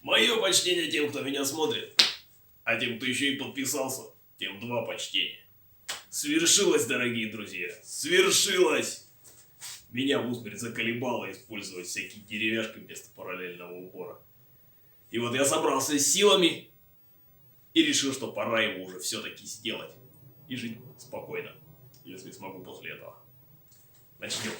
Мое почтение тем, кто меня смотрит. А тем, кто еще и подписался, тем 2 почтения. Свершилось, дорогие друзья, свершилось! Меня в Узберь заколебало использовать всякие деревяшки вместо параллельного упора. И вот я собрался с силами и решил, что пора его уже все-таки сделать. И жить спокойно, если смогу после этого. Начнем.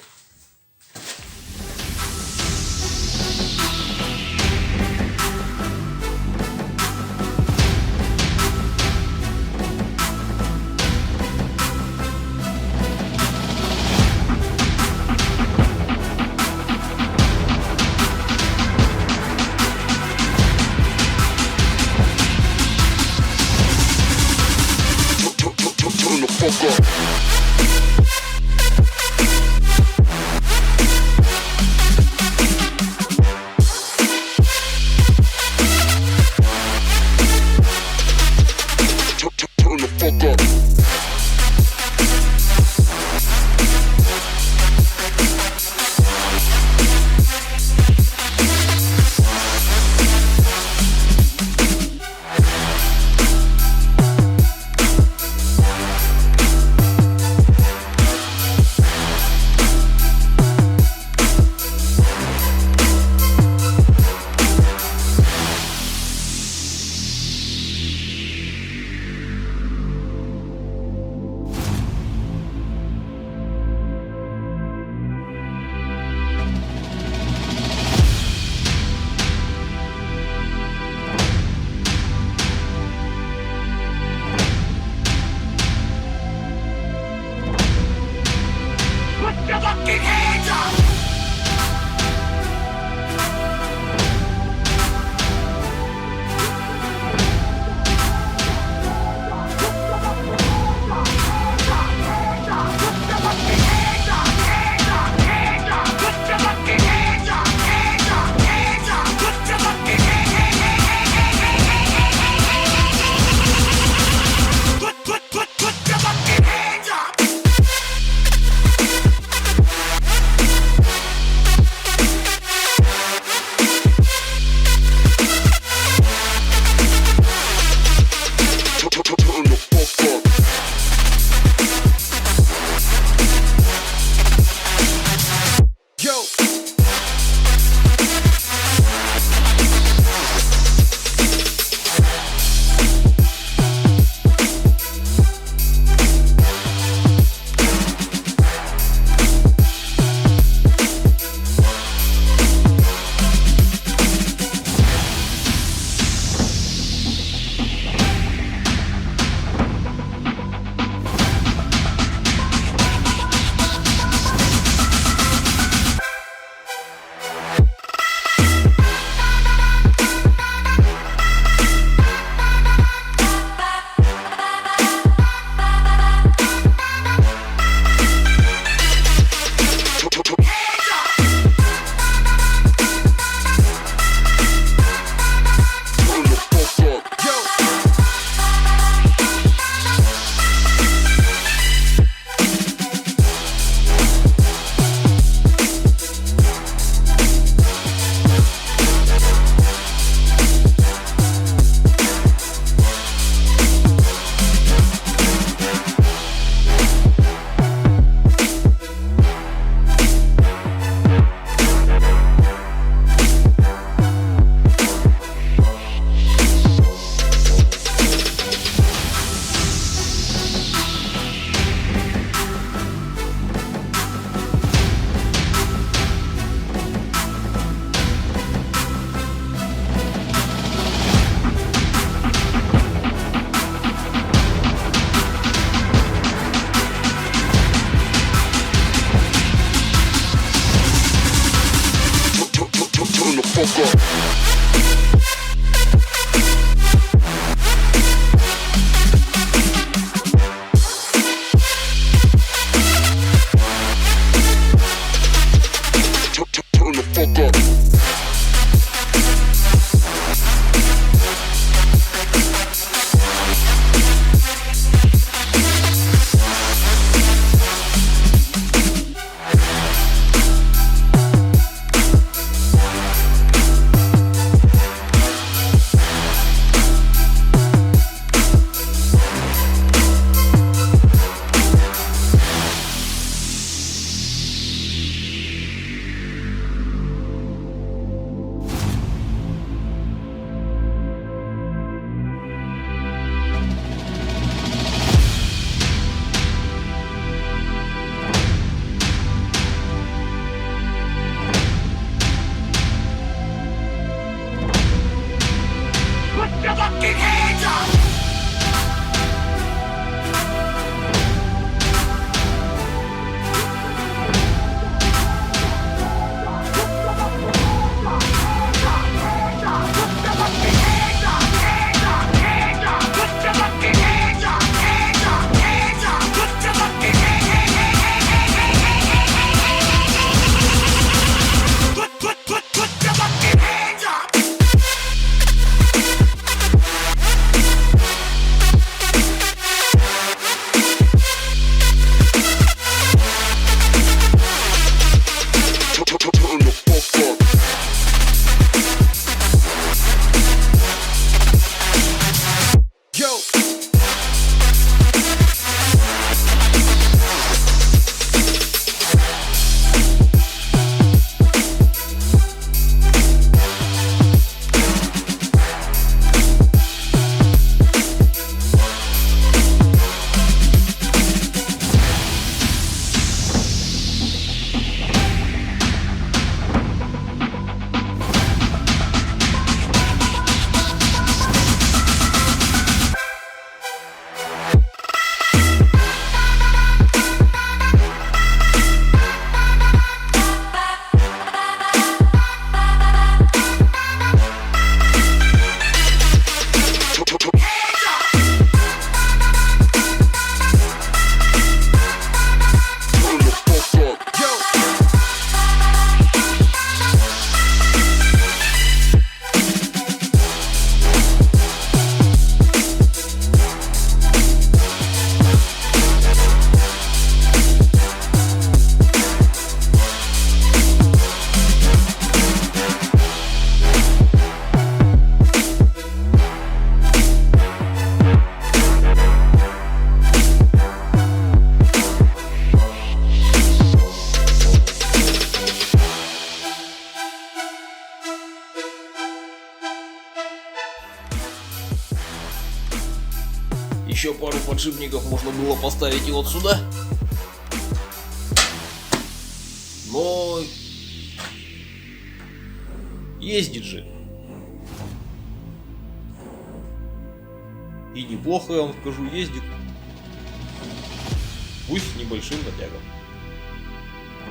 Еще пару подшипников можно было поставить и вот сюда. Но ездит же. И неплохо, я вам скажу, ездит. Пусть с небольшим натягом.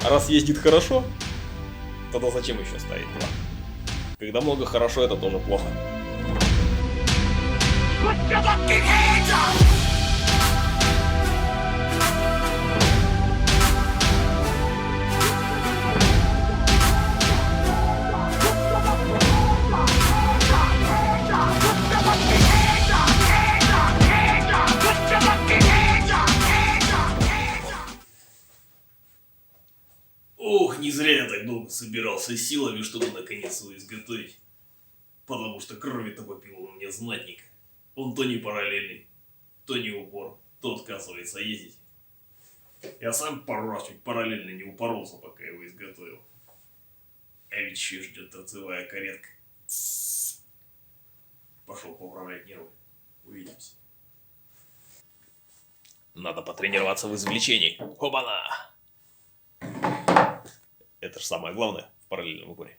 А раз ездит хорошо, тогда зачем еще ставить два? Когда много хорошо, это тоже плохо. Ох, не зря я так долго собирался силами, чтобы наконец его изготовить. Потому что крови того пила у меня знатненько. Он то не параллельный, то не упор, то отказывается ездить. Я сам пару раз чуть параллельно не упоролся, пока его изготовил. А ведь еще ждет торцевая каретка. Пошел поуправлять нервы. Увидимся. Надо потренироваться в извлечении. Оба-на! Это же самое главное в параллельном упоре.